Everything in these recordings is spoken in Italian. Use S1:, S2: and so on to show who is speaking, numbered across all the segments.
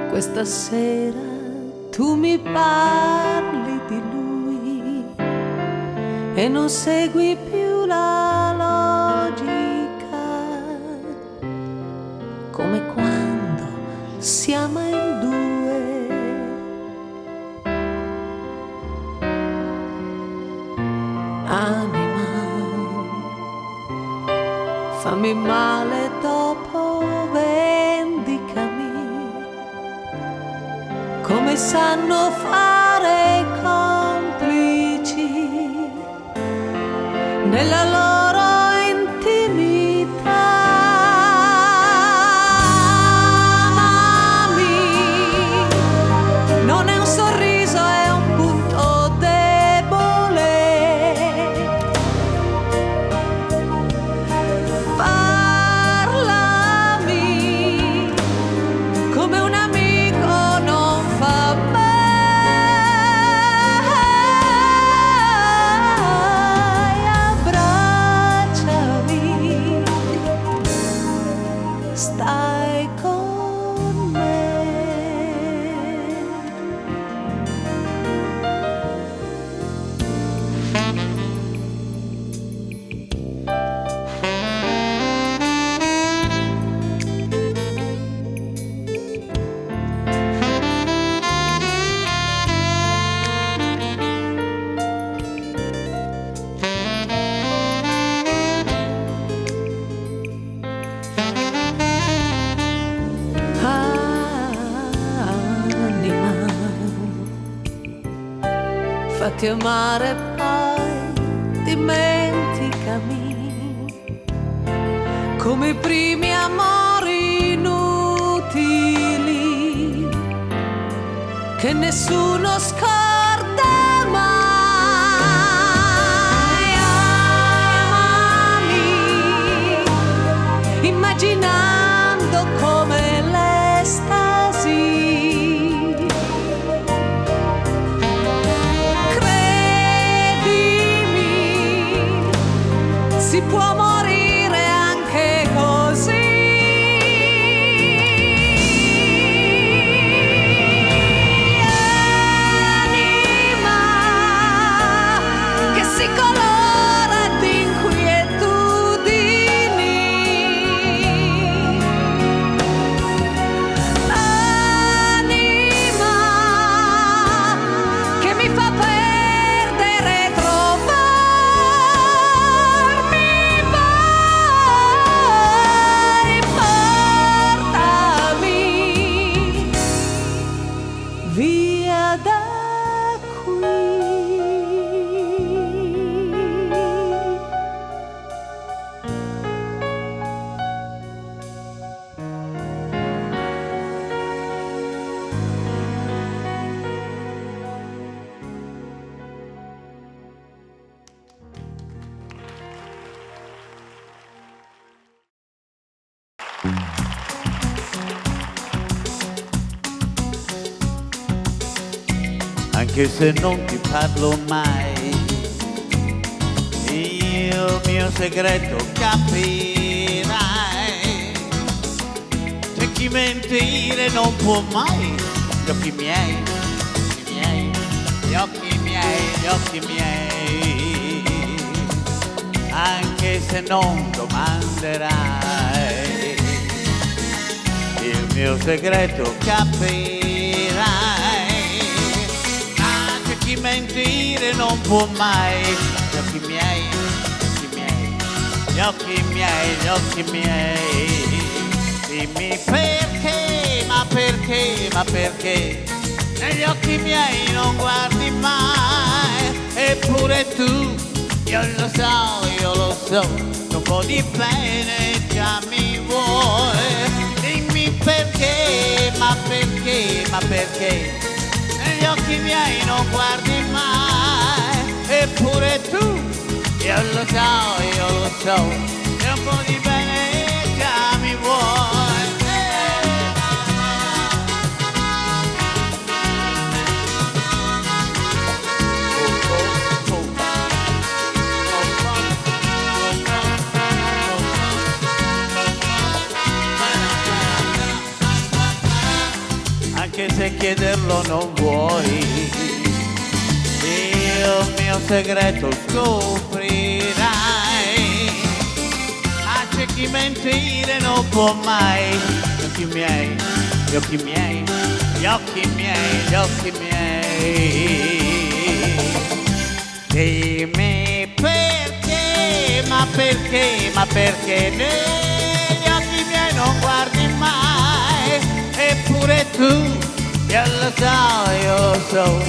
S1: Questa sera tu mi parli di lui e non segui più la logica, come quando si ama in due. Anima, fammi male dopo, vendicami come sanno fare i complici nella loro intimità. Amami, non è un sorriso, è un punto debole. Parlami come un amico non fa mai. Abbracciami, stai con me. Anima, fatti amare poi, dimenticami come i primi amori inutili che nessuno scorda mai. Amami, immaginando come l'estasi. Credimi, si può morire anche così. Anima che si colora di inquietudini. Anima che mi fa perdere, trovarmi. Vai, portami via da qui.
S2: Anche se non ti parlo mai, il mio segreto capirai. C'è chi mentire non può mai. Gli occhi miei, gli occhi miei, gli occhi miei. Anche se non domanderai, il mio segreto capirai. Anche chi mentire non può mai. Gli occhi miei, gli occhi miei, gli occhi miei. Dimmi perché, ma perché, ma perché negli occhi miei non guardi mai. Eppure tu, io lo so, un po' di bene già mi vuoi. Dimmi perché, ma perché, ma perché negli occhi miei non guardi mai. Eppure tu, io lo so, che un po' di bene già mi vuoi. Anche se chiederlo non vuoi, il mio segreto scoprirai. A c'è chi mentire non può mai. Gli occhi miei, gli occhi miei, gli occhi miei, gli occhi miei. Dimmi perché, ma perché, ma perché negli occhi miei non guardi mai. Eppure tu, io lo so,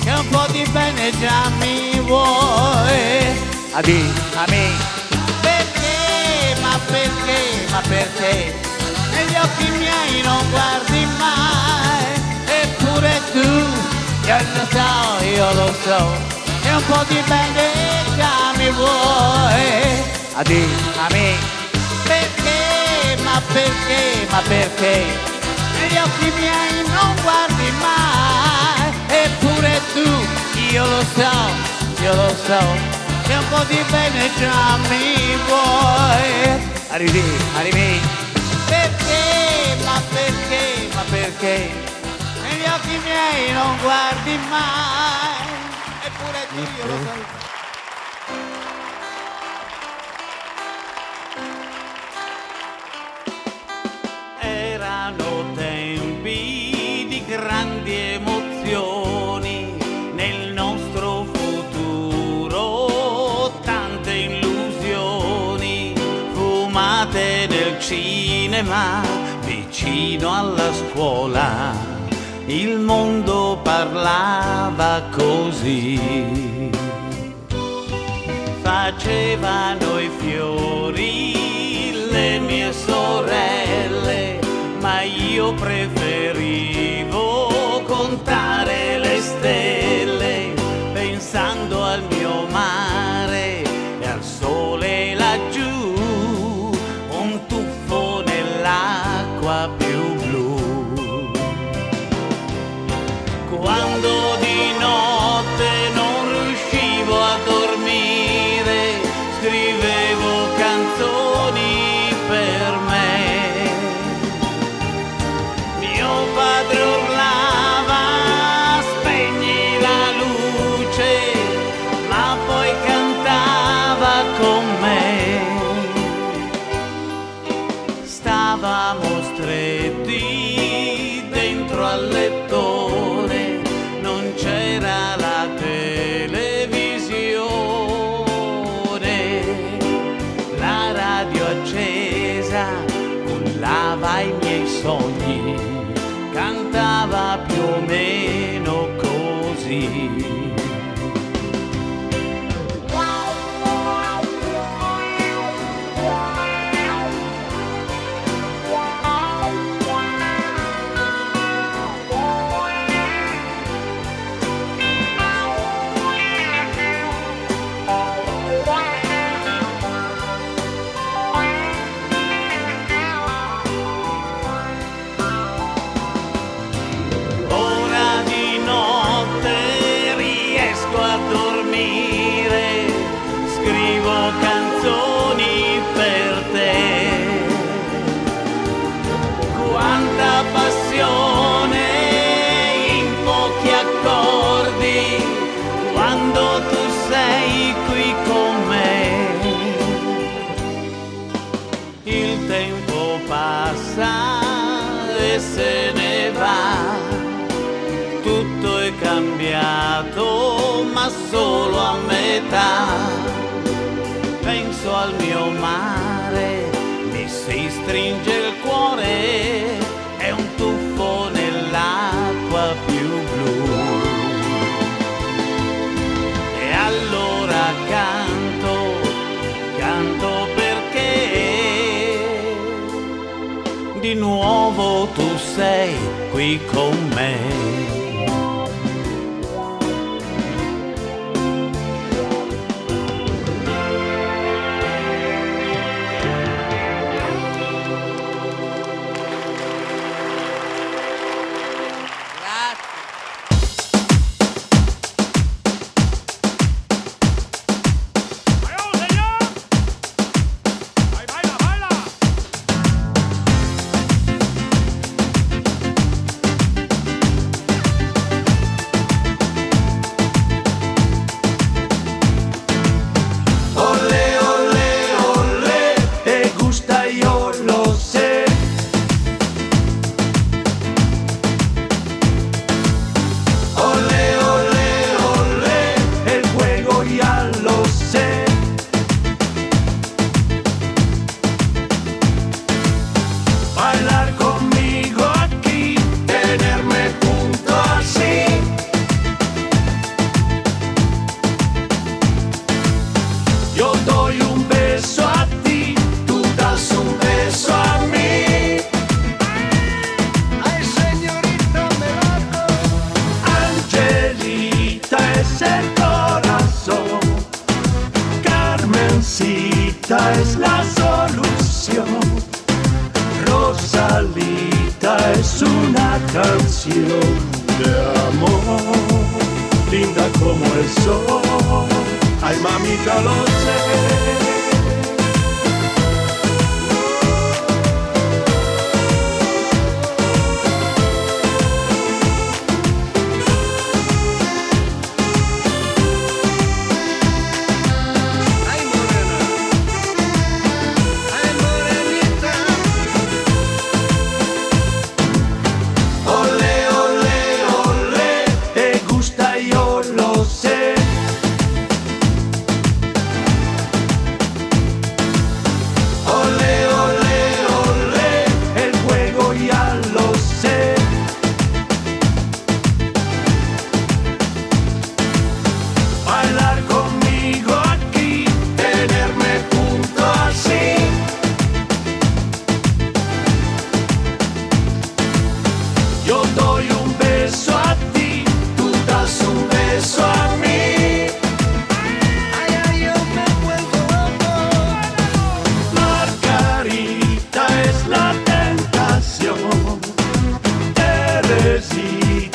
S2: che un po' di bene già mi vuoi. A me, perché, ma perché, ma perché negli occhi miei non guardi mai. Eppure tu, io lo so, che un po' di bene già mi vuoi. A me, perché, ma perché, ma perché negli occhi miei non guardi mai. Eppure tu, io lo so, che un po' di bene già mi vuoi. Arrivi, perché, ma perché, ma perché negli occhi miei non guardi mai. Eppure tu, io lo so. Erano tempi di grandi emozioni, nel nostro futuro tante illusioni, fumate nel cinema, vicino alla scuola, il mondo parlava così. Facevano i fiori le mie sorelle, ma io preferivo contare le stelle, pensando al mio mare e al sole laggiù, un tuffo nell'acqua più blu. Quando di notte non riuscivo a dormire, scrivevo canzoni per me. Mio padre urlava, spegni la luce, ma poi cantava con me. Stavamo stretti dentro al lettone, non c'era la televisione, la radio accesa cullava i miei sogni, cantava più o meno così. Ora di notte riesco a dormire, scrivo canzoni per te. Quanta passione in pochi accordi, quando tu sei qui con me. Il tempo passa e se ne va, tutto è cambiato, ma solo a metà. Penso al mio mare, mi si stringe il cuore, è un tuffo nell'acqua più blu. E allora canto perché di nuovo tu sei qui con me.
S3: Yo doy un beso a ti, tú das un beso a mí.
S2: Ay, señorita Melaco.
S3: Angelita es el corazón, Carmencita es la solución, Rosalita es una canción de amor, linda como el sol. Ay, mamita, lo sé.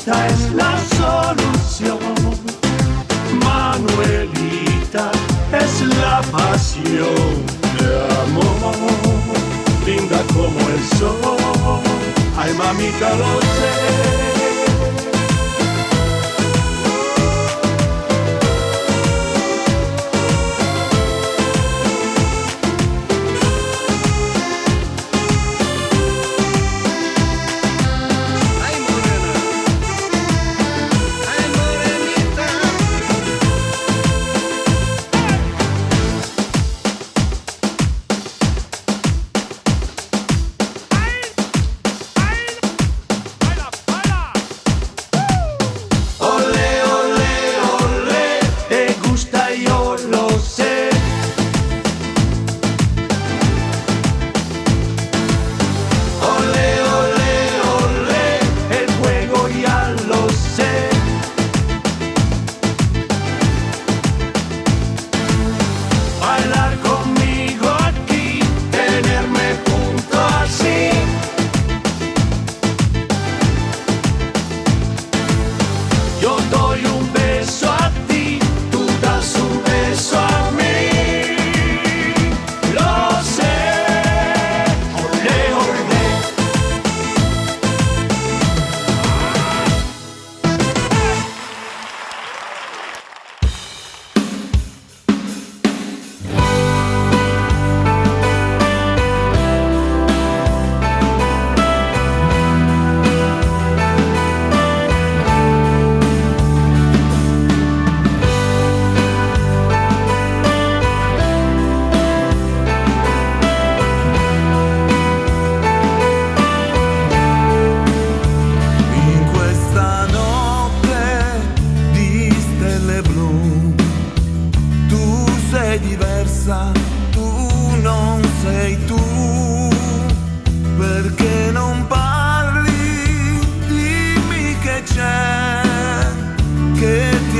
S3: Es la solución, Manuelita es la pasión de amor, linda como el sol. Ay, mamita, lo sé.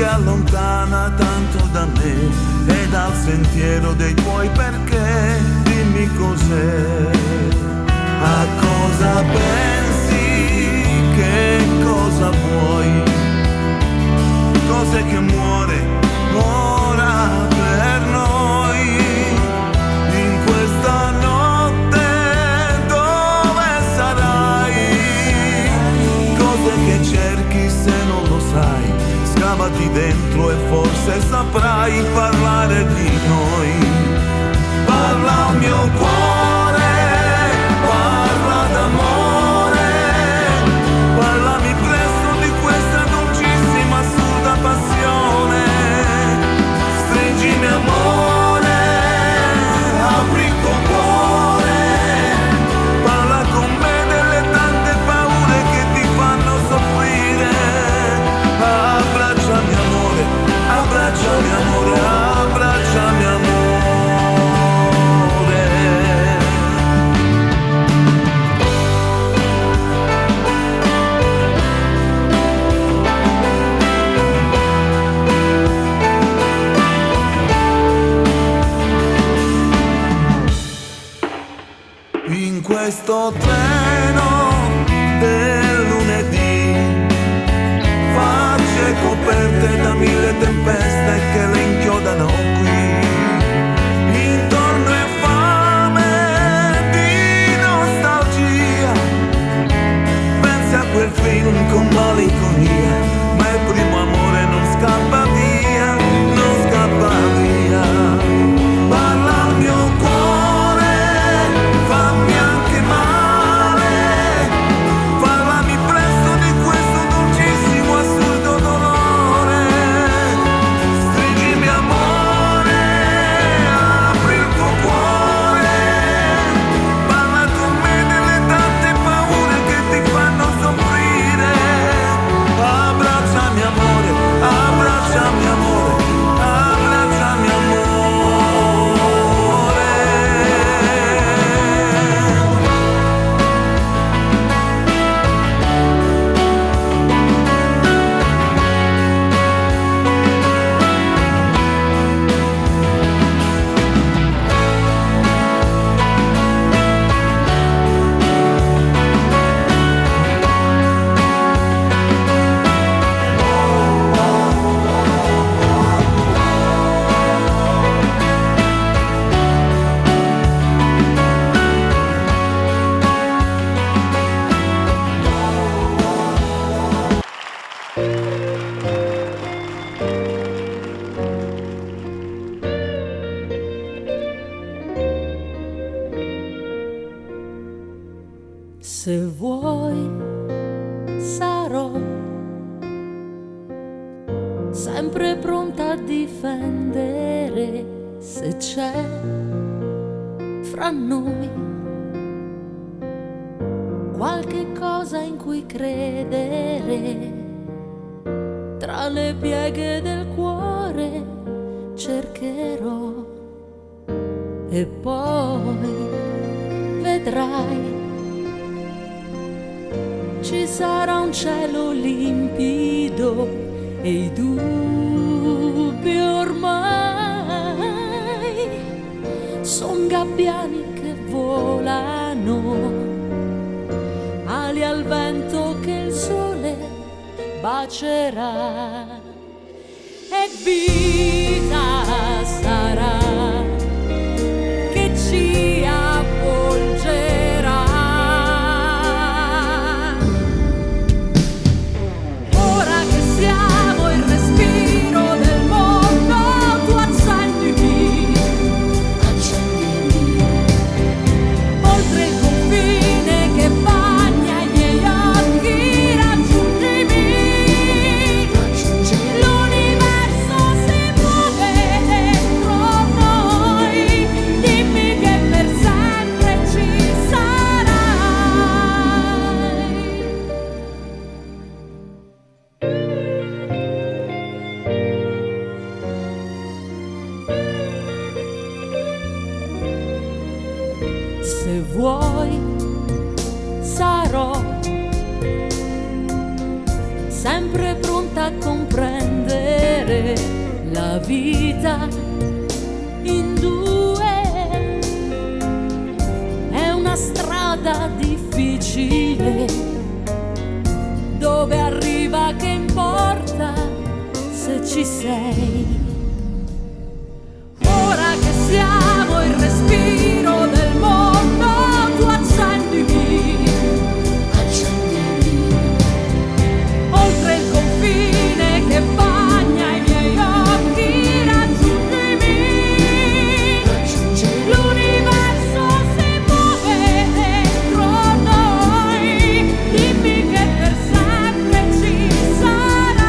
S4: Allontana tanto da me e dal sentiero dei tuoi perché, dimmi cos'è, a cosa pensi, che cosa vuoi, cos'è che muore ora per noi, in questa notte dove sarai, cos'è che cerchi se non lo sai. Scavati dentro e forse saprai parlare di noi. Parla al mio cuore, parla d'amore, parlami presto di questa dolcissima assurda passione. questo treno del lunedì, facce coperte da mille tempeste che le inchiodano qui. Intorno è fame di nostalgia, pensi a quel film con malinconia, ma il primo amore non scappa via, non scappa via. Parla al mio cuore, fammi anche male, parlami presto di questo dolcissimo assurdo dolore. Stringimi amore, apri il tuo cuore, parla con me delle tante paure che ti fanno soffrire. Abbracciami amore, abbracciami amore, abbracciami amore.
S1: Se vuoi sarò sempre pronta a difendere se c'è fra noi qualche cosa in cui credere. Tra le pieghe del cuore cercherò e poi vedrai. Ci sarà un cielo limpido e i dubbi ormai son gabbiani che volano, ali al vento che il sole bacerà e vita sarà che ci avvolgerà. Siamo il respiro del mondo, tu accendimi, oltre il confine che bagna i miei occhi, raggiungimi, l'universo si muove dentro noi, dimmi che per sempre ci sarai. Se vuoi sarò sempre pronta a comprendere la vita in due. È una strada difficile, dove arriva che importa se ci sei. Ora che siamo il respiro del mondo, tu accendimi, oltre il confine che bagna i miei occhi, raggiungimi, l'universo si muove dentro noi, dimmi che per sempre ci sarai.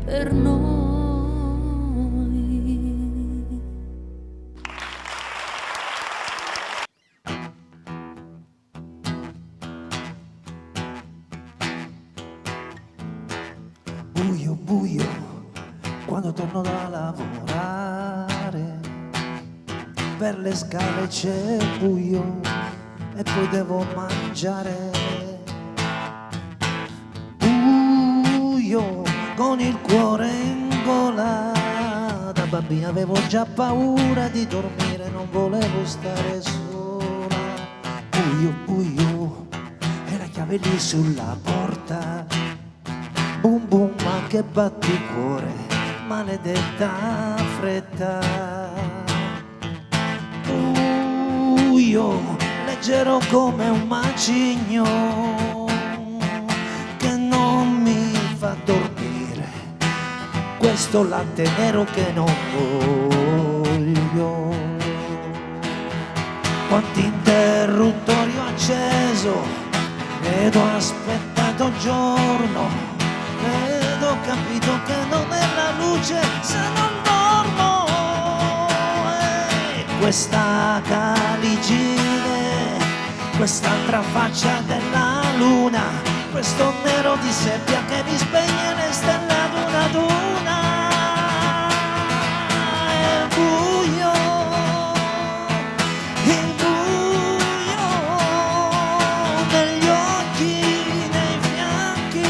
S1: per noi.
S5: Buio, buio, quando torno da lavorare, per le scale c'è buio e poi devo mangiare. Buio, con il cuore in gola, da bambina avevo già paura di dormire, non volevo stare sola. Buio, buio, e la chiave lì sulla porta. Boom boom, ma che batticuore, maledetta fretta. Buio, leggero come un macigno che non mi fa dormire, questo latte nero che non voglio. Quanti interruttori ho acceso ed ho aspettato giorno, ed ho capito che non è la luce se non dormo. E questa caligine, quest'altra faccia della luna, questo nero di seppia che mi spegne le stelle ad una ad una. E buio, il buio negli occhi, nei fianchi,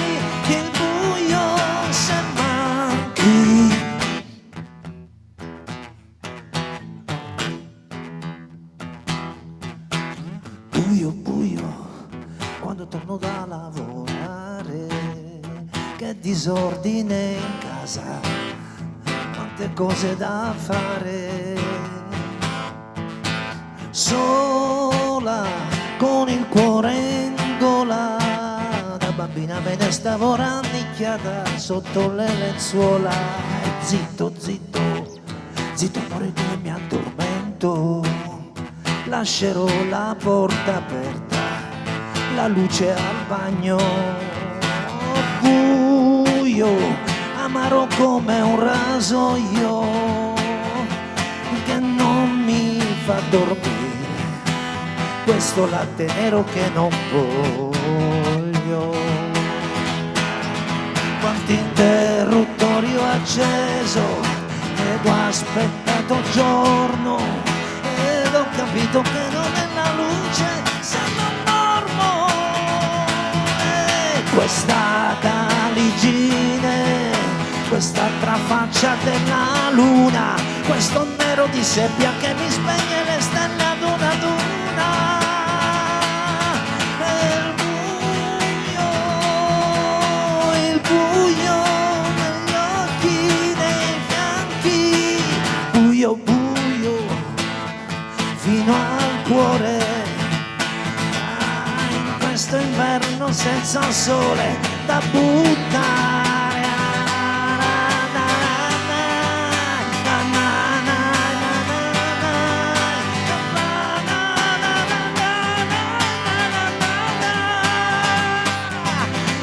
S5: il buio se manchi. Buio, buio, quando torno da lavorare, che disordine in casa, quante cose da fare. Sola, con il cuore in gola, da bambina me ne stavo rannicchiata sotto le lenzuola. E zitto, zitto, zitto amore che mi addormento, lascerò la porta aperta, la luce al bagno. Buio, amaro come un rasoio che non mi fa dormire, questo latte nero che non voglio. Quanti interruttori ho acceso ed ho aspettato giorno, ed ho capito che non è la luce se non dormo. E questa caligine, quest'altra faccia della luna, questo nero di seppia che mi spegne le stelle ad una ad una. E il buio negli occhi, nei fianchi, buio, buio fino al cuore. In questo inverno senza sole da buttare.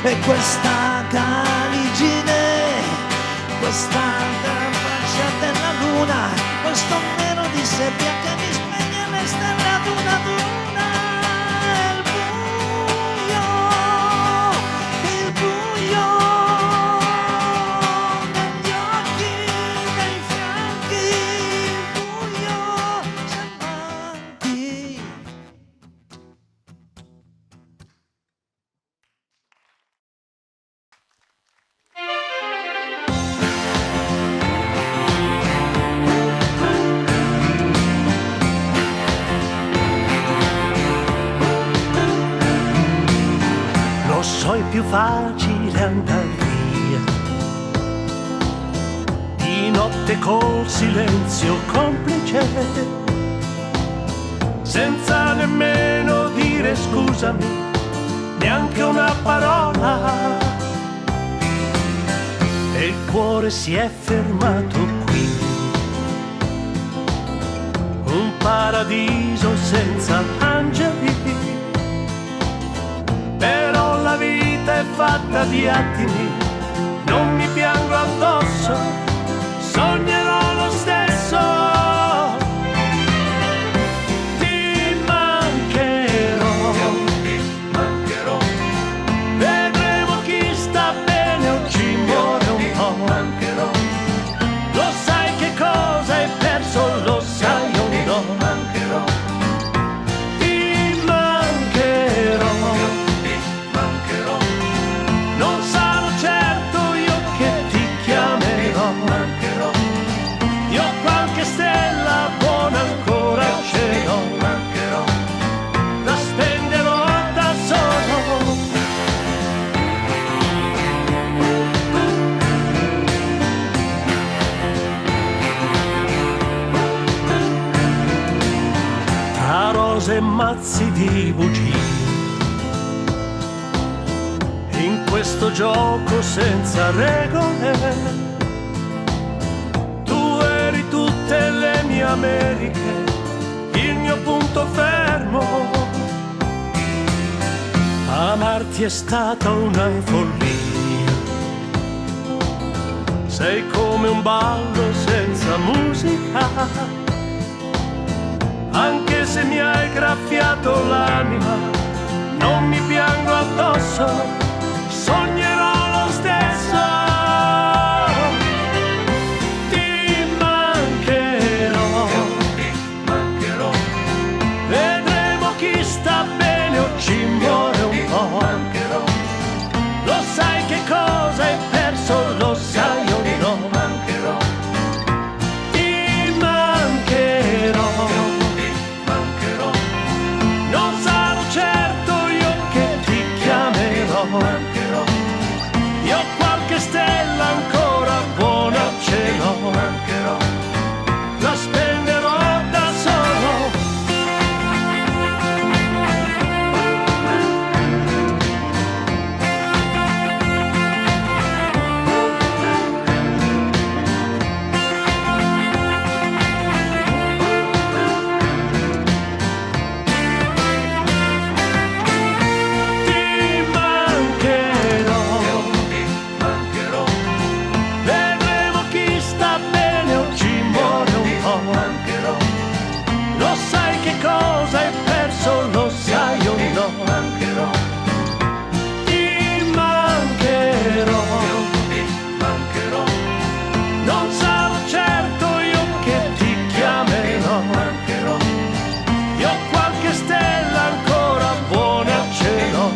S5: E questa caligine, quest'altra faccia della luna, questo nero di seppia che mi spegne le stelle ad una ad una. Il buio negli occhi, nei fianchi, il buio se manchi.
S3: Lo so, è più facile andar via di notte col silenzio complice, senza nemmeno dire scusami, neanche una parola. E il cuore si è fermato qui, un paradiso senza angeli. Però la vita è fatta di attimi, non mi piango addosso. rose e mazzi di bugie. In questo gioco senza regole, tu eri tutte le mie Americhe, il mio punto fermo. Amarti è stata una follia, sei come un ballo senza musica, anche se mi hai graffiato l'anima, non mi piango addosso, sognerò lo stesso. Ti mancherò, vedremo chi sta bene o ci muore un po'. Lo sai che cosa hai perso, lo sai o no? Ti mancherò, non sarò certo io che ti chiamerò. Io qualche stella ancora buona ce l'ho, la spenderò da solo. Vedremo chi sta bene o ci muore un po'. Lo sai che cosa hai perso, lo sai o no? Ti mancherò, non sarò certo io che ti chiamerò. Io qualche stella ancora buona ce l'ho,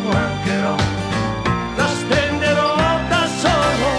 S3: la spenderò da solo.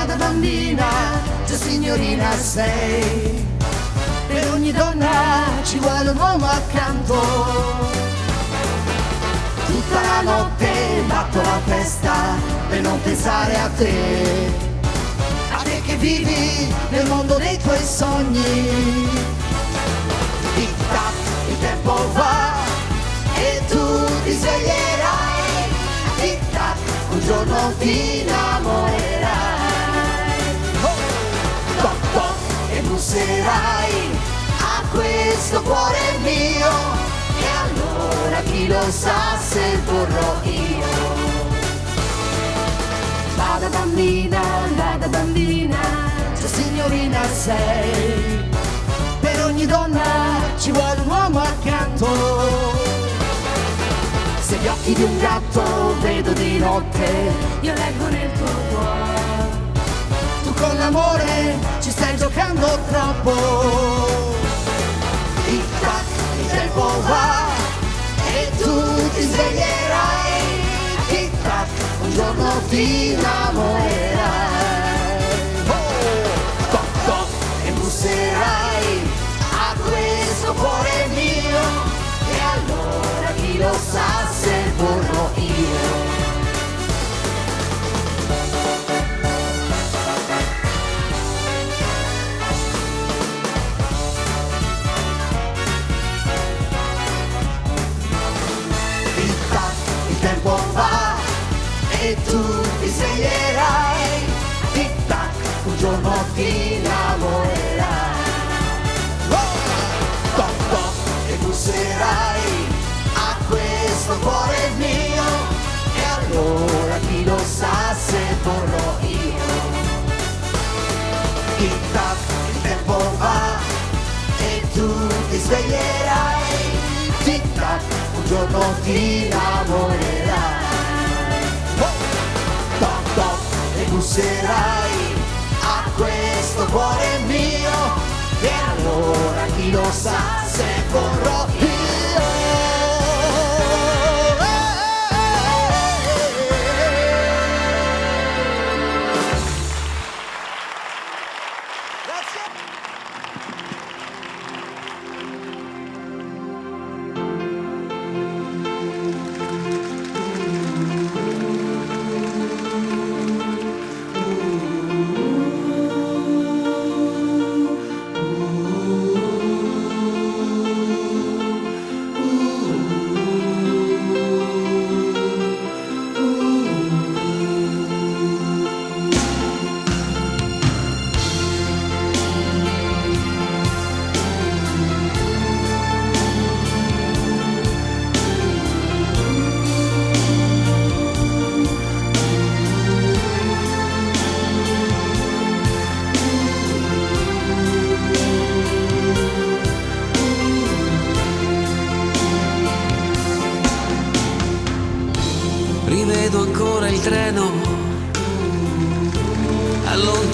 S5: Da bambina, già signorina sei. Per ogni donna ci vuole un uomo accanto. Tutta la notte batto la testa per non pensare a te. A te che vivi nel mondo dei tuoi sogni. Tic tac, il tempo va e tu ti sveglierai. Tic tac, un giorno ti innamorerai. Toc toc e busserai a questo cuore mio. E allora chi lo sa se vorrò io. Vada bambina, già signorina sei. Per ogni donna ci vuole un uomo accanto. Se gli occhi di un gatto vedo di notte, io leggo nel tuo cuore. Tu con l'amore ci stai giocando troppo. Tic tac, il tempo va e tu ti sveglierai. Tic tac, un giorno ti innamorerai. Toc toc e busserai a questo cuore mio. E allora chi lo sa se vorrò io. Il tempo va e tu ti sveglierai. Tic tac, un giorno ti innamorerai. Toc toc e busserai a questo cuore mio. E allora chi lo sa se vorrò io. Tic tac, il tempo va e tu ti sveglierai. Tic tac, un giorno ti innamorerai. Toc toc e busserai a questo cuore mio. E allora chi lo sa se vorrò io.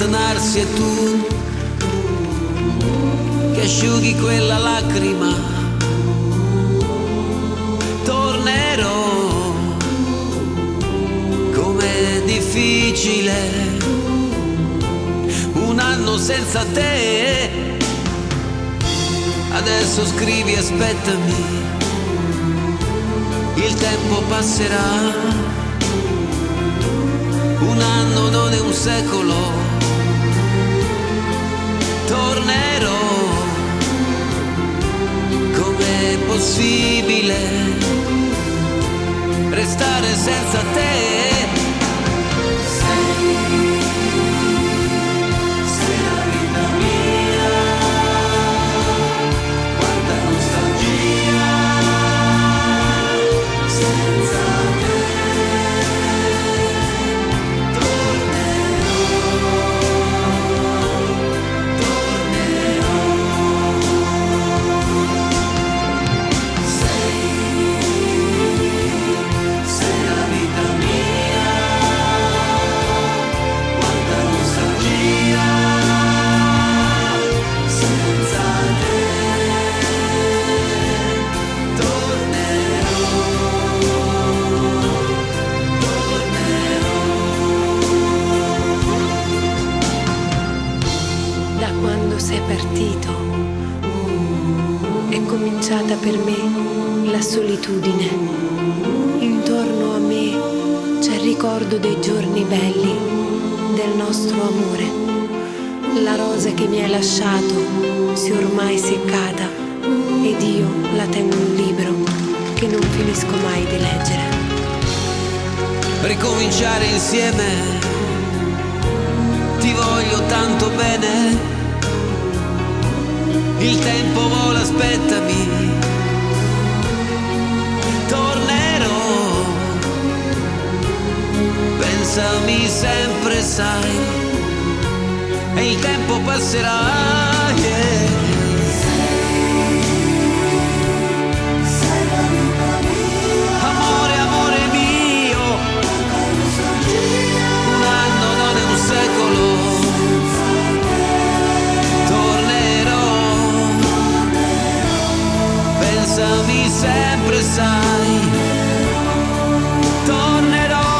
S6: allontanarsi e tu che asciughi quella lacrima. Tornerò, com'è difficile un anno senza te. Adesso scrivi aspettami, il tempo passerà. Un anno non è un secolo. Tornerò, com'è possibile restare senza te? Sei la vita mia, quanta nostalgia senza te.
S7: Sei partito, è cominciata per me la solitudine. Intorno a me c'è il ricordo dei giorni belli, del nostro amore. La rosa che mi hai lasciato si è ormai seccata ed io la tengo in un libro che non finisco mai di leggere.
S6: Ricominciare insieme, ti voglio tanto bene. Il tempo vola, aspettami, tornerò, pensami sempre, sai, e il tempo passerà, yeah. Sei la vita mia, amore, amore mio, un anno non è un secolo. Pensami sempre, sai, tornerò.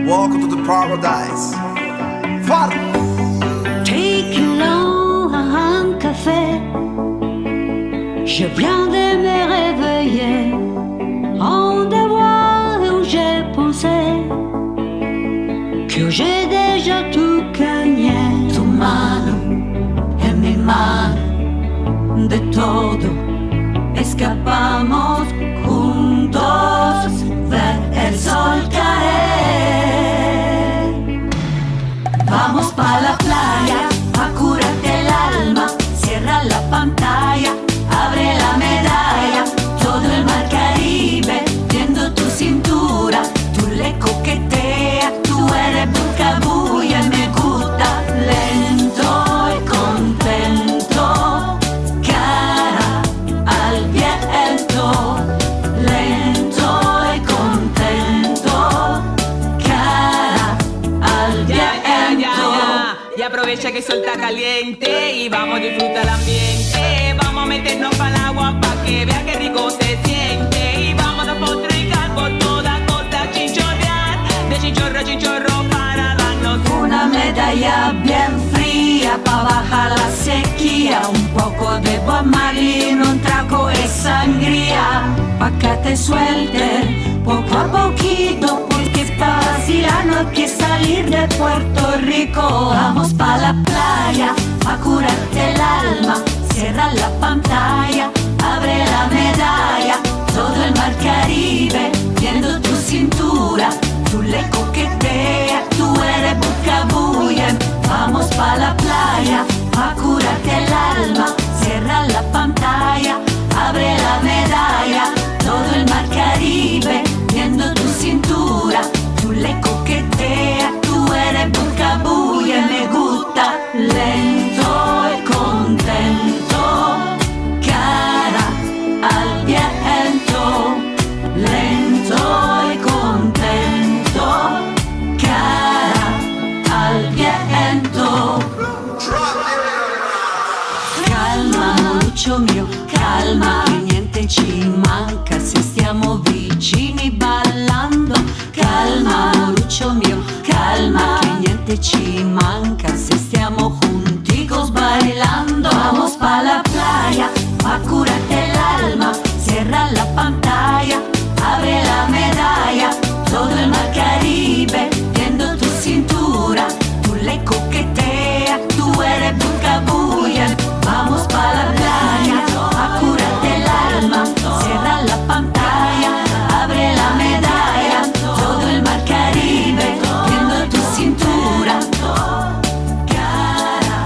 S8: Welcome to the paradise. Father.
S9: Take-le-en un café. Je viens de me réveiller. En devoir où j'ai pensé que j'ai déjà tout gagné. Tu mano en mi mano, de todo escapamos juntos ver el sol caer. Vamos pa' la playa, a curarte el alma. Cierra la pantalla, abre la medalla. Todo el mar Caribe, viendo tu cintura. Tú le coqueteas, tú eres bucabulla. Me gusta lento y contento, cara al viento. Lento y contento, cara al viento.
S10: Y aprovecha que el sol está caliente y vamos a disfrutar el ambiente. Vamos a meternos para el agua pa' que vea que rico se siente. Y vamos a potricar por toda costa, chinchorrear. De chinchorro a chinchorro para darnos
S9: una medalla bien fría pa' bajar la sequía. Un poco de Bob Marley, un trago de sangría pa' que te suelte poco a poquito, porque solo que salir de Puerto Rico. Vamos pa' la playa, a curarte el alma. Cierra la pantalla, abre la medalla. Todo el mar Caribe, viendo tu cintura. Tú le coqueteas, tú eres buscabulla. Vamos pa' la playa, a curarte el alma. Cierra la pantalla, abre la medalla. Todo el mar Caribe, viendo tu cintura. Tú le coqueteas, tú eres buscabulla. Me gusta lento y contento, cara al viento. Lento y contento, cara al viento. Calma, Moluccio mio, calma, che niente ci manca se stiamo vicini ballando. Calma, Moluccio mio, calma, che niente ci manca se stiamo junticos bailando. Vamos pa' la playa, a curarte el alma. Cierra la pantalla, abre la medalla. Todo el mar Caribe, viendo tu cintura. Tú le coqueteas, tú eres buscabulla. Vamos pa' la playa, a curarte el alma. Cierra la pantalla, abre la medalla. Todo el mar Caribe, viendo tu cintura. Cara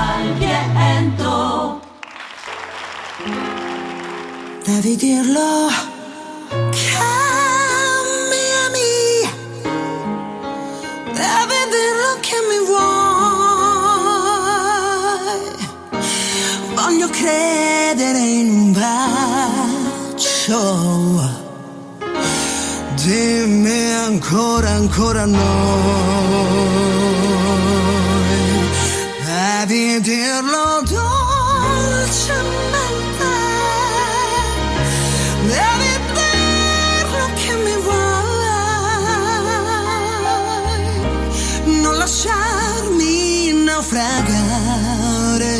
S9: al viento.
S5: Devi dirlo, cambiami. Devi dirlo che mi vuoi. Voglio credere in un bacio. Dimmi ancora, ancora noi. Devi dirlo dolcemente. Devi dirlo che mi vuoi. Non lasciarmi naufragare.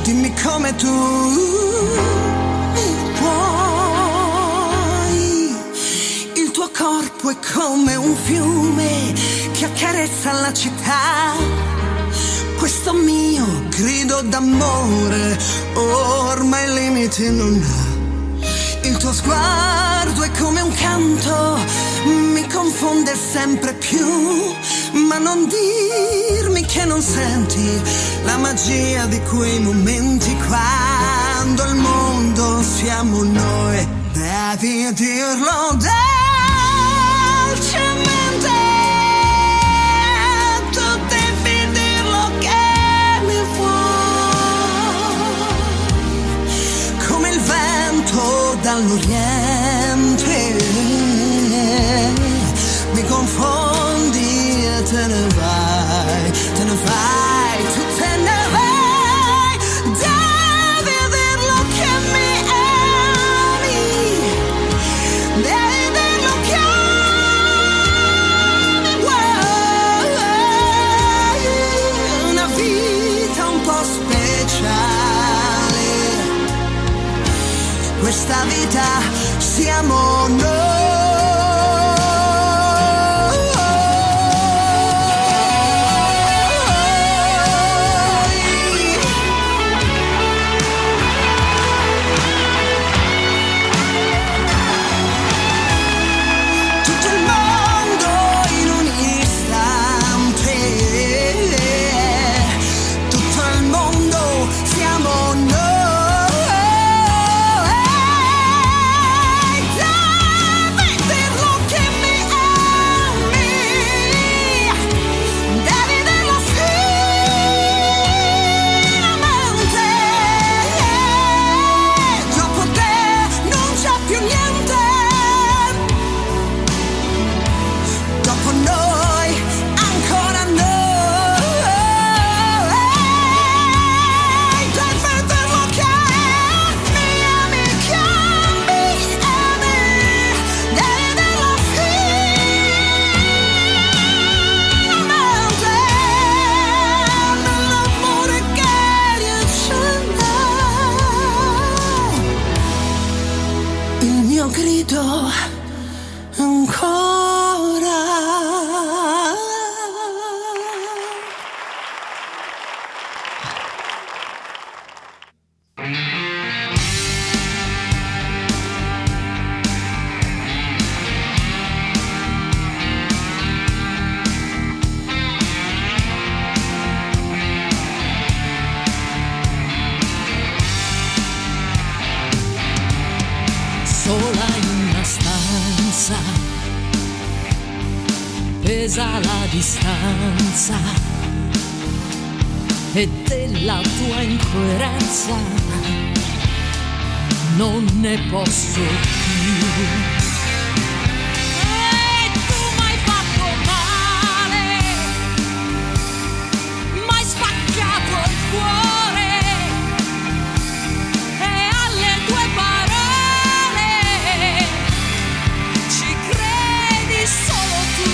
S5: Dimmi come tu mi puoi. Il tuo corpo è come un fiume che accarezza la città. Questo mio grido d'amore ormai limiti non ha. Il tuo sguardo è come un canto, mi confonde sempre più. Ma non dirmi che non senti la magia di quei momenti quando il mondo siamo noi. Devi dirlo dolcemente. Tu devi dirlo che mi vuoi. Come il vento dall'Oriente mi confondi e te ne vai, te ne vai, tu te ne vai. Devi dirlo che mi ami. Devi dirlo che mi vuoi. Una vita un po' speciale. Questa vita siamo noi.
S6: ancora.
S1: Sola in una stanza, pesa la distanza e della tua incoerenza non ne posso più. E tu m'hai fatto male, m'hai spaccato il cuore e alle tue parole ci credi solo tu.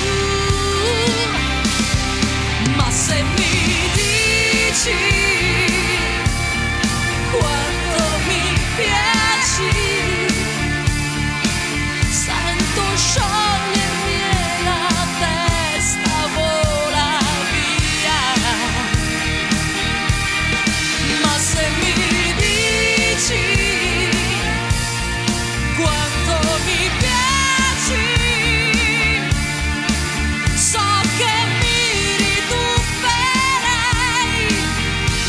S1: Ma se mi dici quanto mi piaci, sento sciogliermi e la testa vola via. Ma se mi dici quanto mi piaci, so che mi ritufferei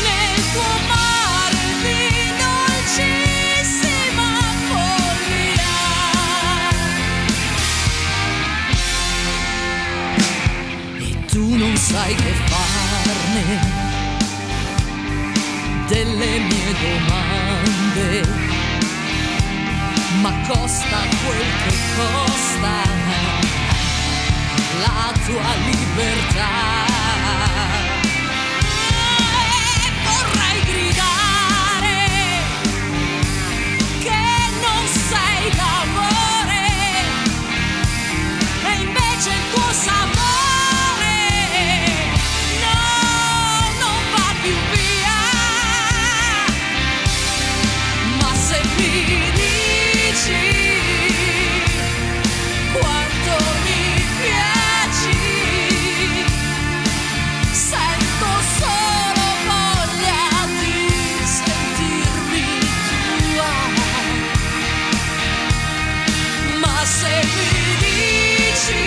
S1: nel tuo mare di dolcissima follia. E tu non sai che farne delle mie domande, ma costa quel che costa la tua libertà. E vorrei gridare che non sei d'amore, e invece il tuo sapore no, non va più via. Ma se mi dici quanto mi piaci, sento solo voglia di sentirmi tua. Ma se mi dici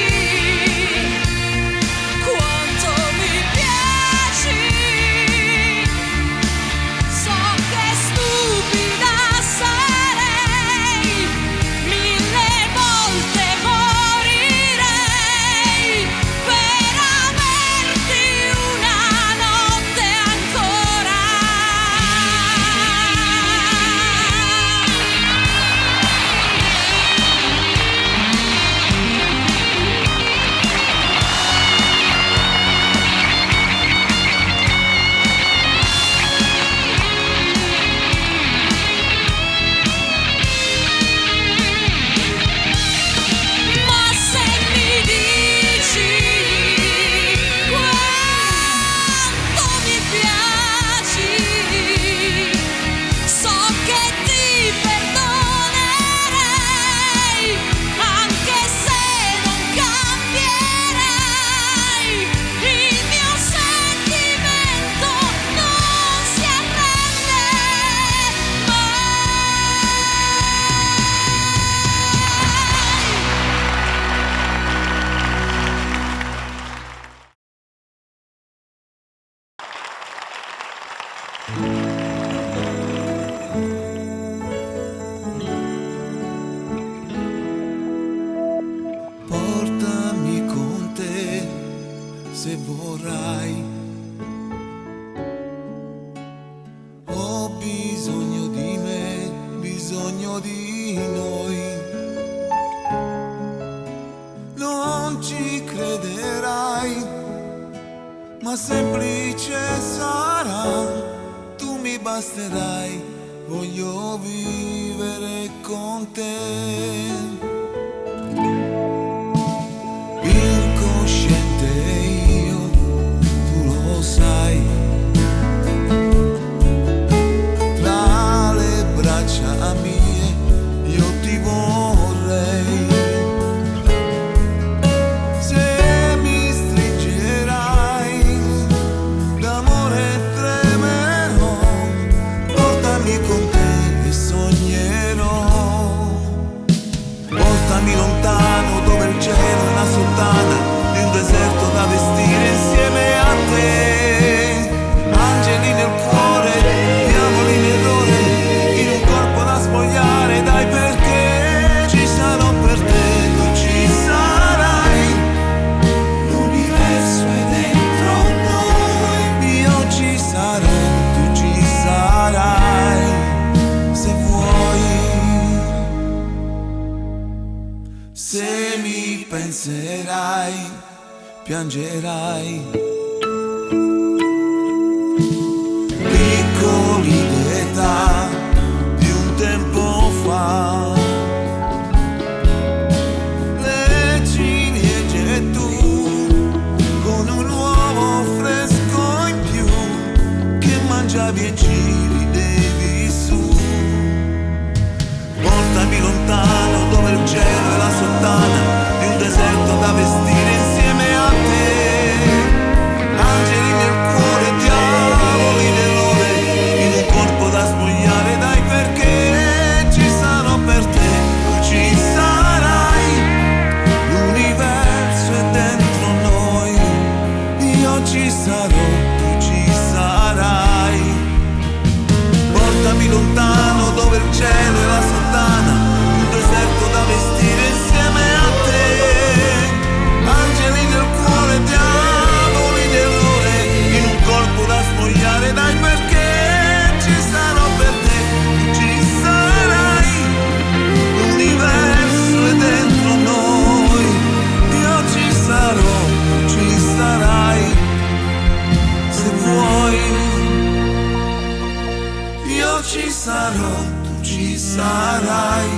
S1: quanto mi piaci, so che stupida sarei, 1000 volte morirei per averti una notte ancora. Ma se mi dici quanto mi piaci, so che ti perdonerei, anche se non cambierai. Il mio sentimento non si arrende mai.
S4: Portami con te se vorrai. Ho bisogno di me, bisogno di noi. Non ci crederai, ma semplice sarà. Tu mi basterai, voglio vivere con te. Incosciente io, tu lo sai, tra le braccia mie io ti vorrei. lontano dove il cielo è la sottana di un deserto da vestire insieme a te. Angeli nel cuore, diavoli nell'ore, in un corpo da spogliare, dai, perché ci sarò per te, tu ci sarai. L'universo è dentro noi, io ci sarò, tu ci sarai. Se vuoi, se mi penserai, piangerai. Piccoli d'età di un tempo fa, le ciliegie tu con un uovo fresco in più che mangiavi e giri su. Portami lontano dove il cielo è la sottana di un deserto da vestire insieme a te. Angeli nel cuore, diavoli nell'ore, in un corpo da spogliare, dai, perché ci sarò per te, tu ci sarai. L'universo è dentro noi, io ci sarò, tu ci sarai. Portami lontano dove il cielo è la sottana, un deserto da vestire insieme a te. Angeli nel cuore, diavoli nell'ore, in un corpo da spogliare, dai, perché ci sarò per te, tu ci sarai. L'universo è dentro noi, io ci sarò, tu ci sarai. Se vuoi, io ci sarò, tu ci sarai.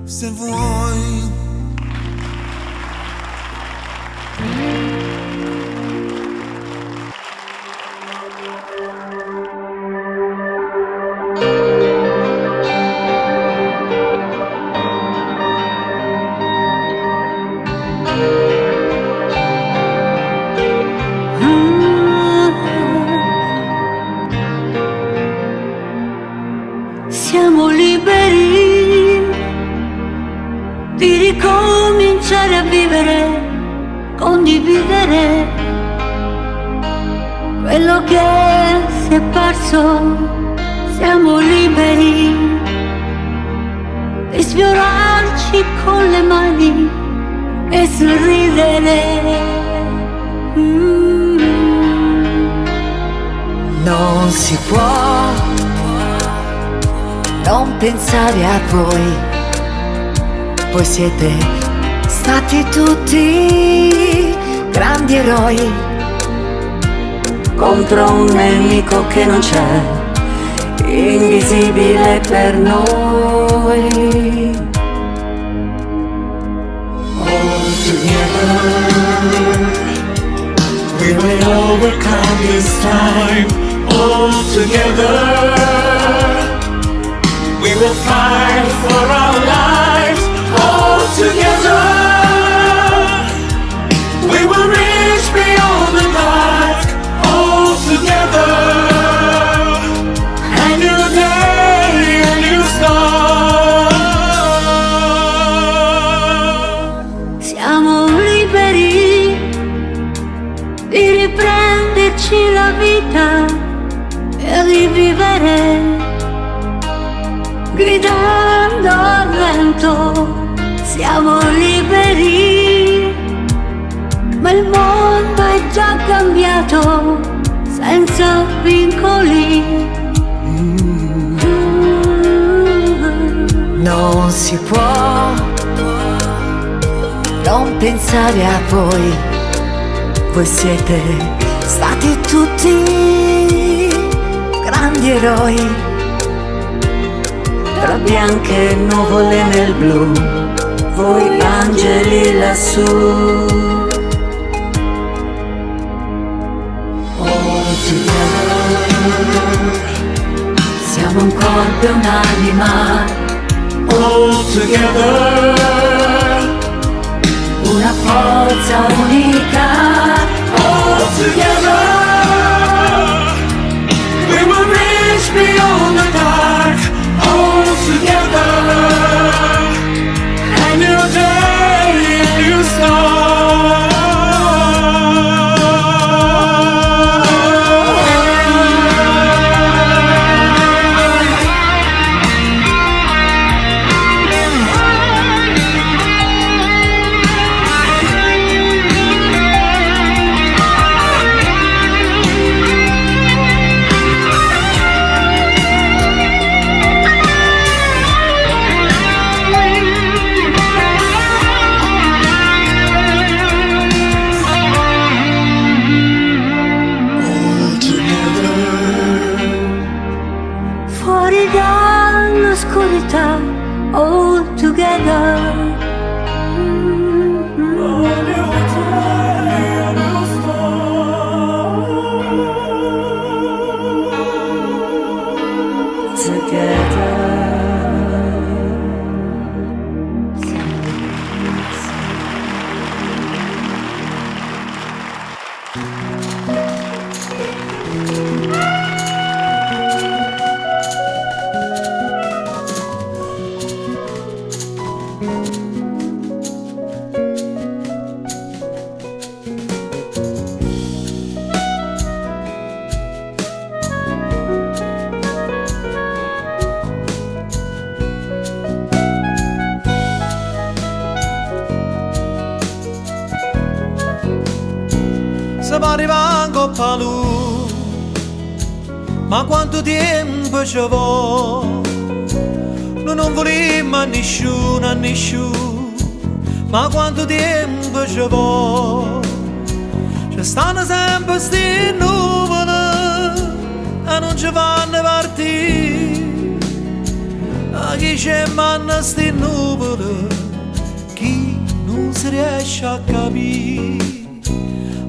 S4: Se vuoi.
S9: Siamo liberi di ricominciare a vivere, condividere quello che si è perso. Siamo liberi di sfiorarci con le mani e sorridere.
S11: Non si può non pensare a voi. Voi siete stati tutti grandi eroi
S9: Contro un nemico che non c'è, invisibile per noi.
S4: All together we will overcome this time. All together we will fight for our lives. All together we will reach beyond the dark. All together, a new day, a new start.
S9: Siamo liberi di riprenderci la vita e rivivere, gridando al vento. Siamo liberi, ma il mondo è già cambiato, senza vincoli.
S11: Non si può non pensare a voi. Voi siete stati tutti grandi eroi.
S9: Tra bianche nuvole nel blu, voi angeli lassù. Siamo un corpo e un'anima,
S4: All together,
S9: una forza unica.
S4: all together, we will reach beyond the dark. All together, a new
S5: Se va arrivando a Palù, ma quanto tempo ci vuole? Noi non vogliamo a nessuno, ma quanto tempo ci vuole? Ci stanno sempre sti nuvole e non ci fanno partire. A chi ci manna sti nuvole, chi non si riesce a capire.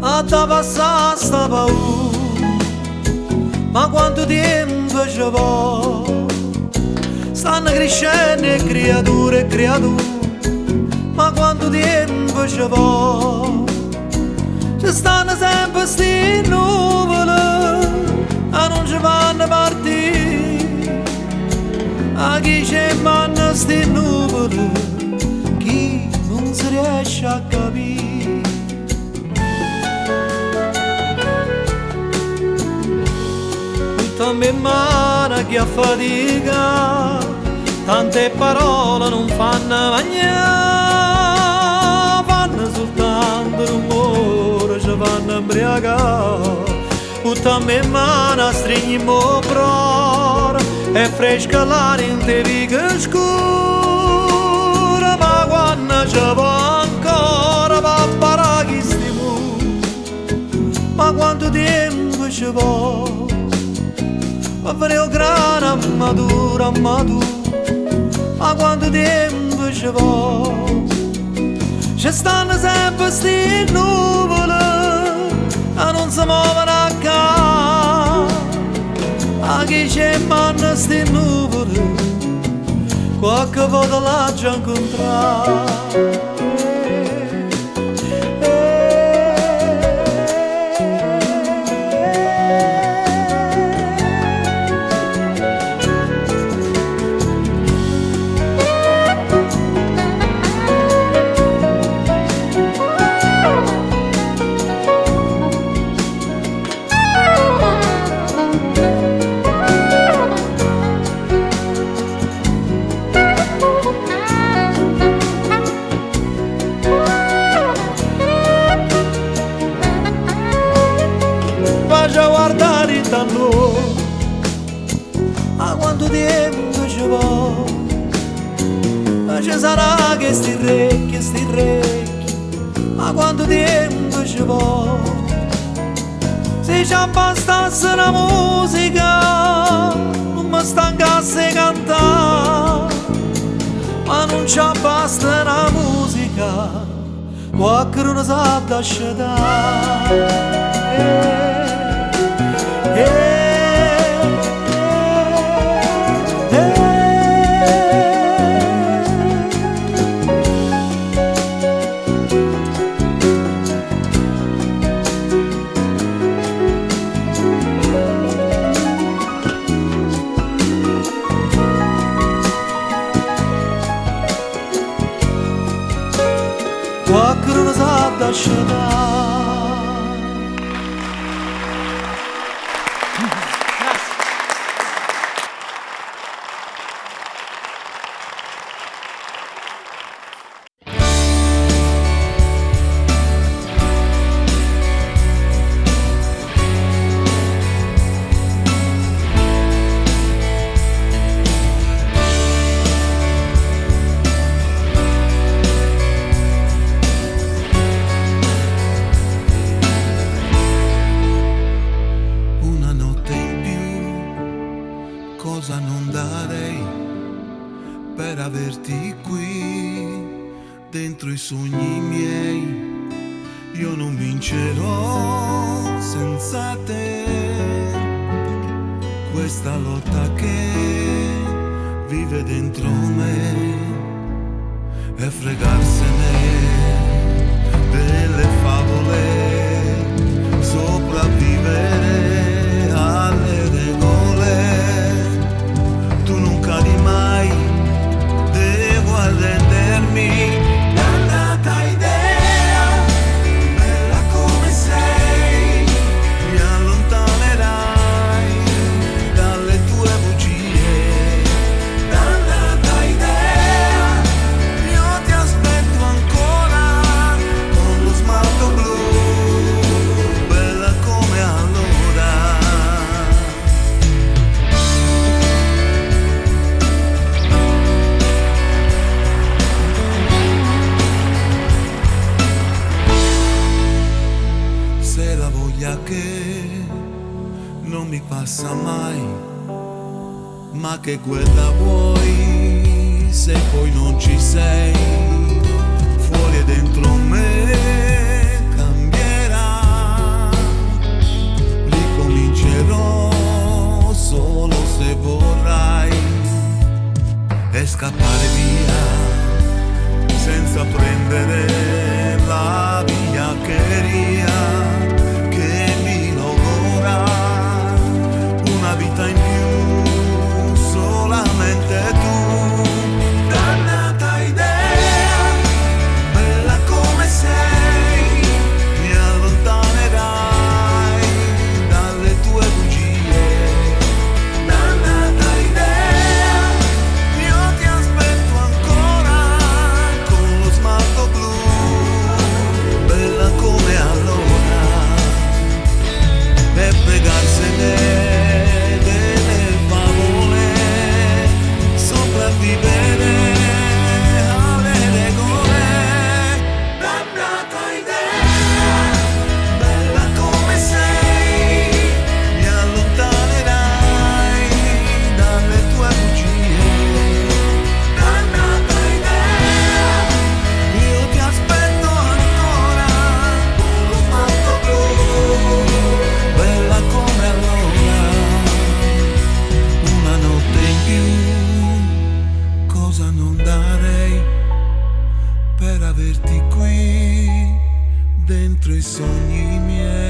S5: A da passare sta paura, ma quanto tempo ci vuole? Stanno crescendo creature e creature, ma quanto tempo ci vuole? Ci stanno sempre sti nuvole e non ci fanno partire. A chi ci manna sti nuvole, chi non si riesce a capire. Tutta mano che a fatica, tante parole non fanno mangiare, fanno soltanto rumore, ci fanno imbriagare. Tutta mano stringiamo prora e fresca l'aria in te viga scura, ma quando ci va ancora va a parare chi stiamo, ma quanto tempo ci vuole? Avrei grana madura, ma quanto tempo ci vuole? Ci stanno sempre sti nuvole e non si muovono a capo. A chi ci manna sti nuvole, qualche volta l'ha già incontrato. Ma quanto tempo ci vuole? Ma ci sarà che sti recchi, ma quanto tempo ci vuole? Se ci abbastasse la musica, non mi stancasse cantare, ma non ci basta la musica, qualcuno sa da scegliere. Qualcuno sa da scegliere.
S4: Cosa non darei per averti qui dentro i sogni miei. Io non vincerò senza te questa lotta che vive dentro me e fregarsene delle favole, sopravvivere alle regole. Tu non cadi mai, devo arrendermi sa mai, ma che guerra vuoi se poi non ci sei? Fuori e dentro me cambierà, ricomincerò solo se vorrai, e scappare via senza prendere la bigliaccheria che mi logora una vita in più, solamente tu. Dannata idea, bella come sei, mi allontanerai dalle tue bugie. Dannata idea, io ti aspetto ancora con lo smalto blu, bella come allora, e fregarsene delle favole, sopravvivere alle regole. Dannata idea, bella come sei, mi allontanerai dalle tue bugie. Dannata idea, io ti aspetto ancora con lo smalto blu, bella come allora, una notte in più, cosa non darei per averti qui dentro i sogni miei.